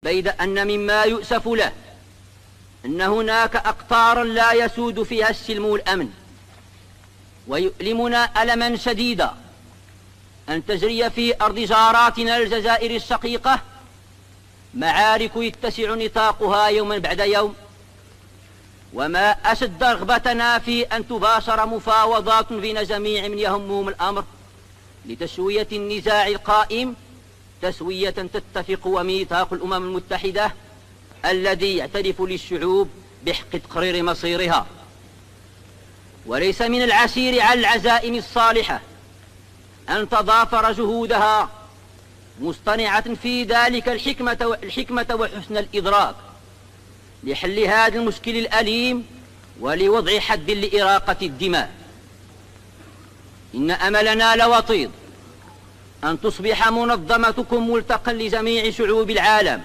بيد أن مما يؤسف له أن هناك أقطارا لا يسود فيها السلم والأمن، ويؤلمنا ألما شديدا أن تجري في أرض جاراتنا الجزائر الشقيقة معارك يتسع نطاقها يوما بعد يوم، وما أشد رغبتنا في أن تباشر مفاوضات بين جميع من يهمهم الأمر لتسوية النزاع القائم تسوية تتفق وميثاق الأمم المتحدة الذي يعترف للشعوب بحق تقرير مصيرها. وليس من العسير على العزائم الصالحة أن تضافر جهودها مصطنعة في ذلك الحكمة وحسن الإدراك لحل هذا المشكل الأليم ولوضع حد لإراقة الدماء. إن أملنا لوطيد أن تصبح منظمتكم ملتقى لجميع شعوب العالم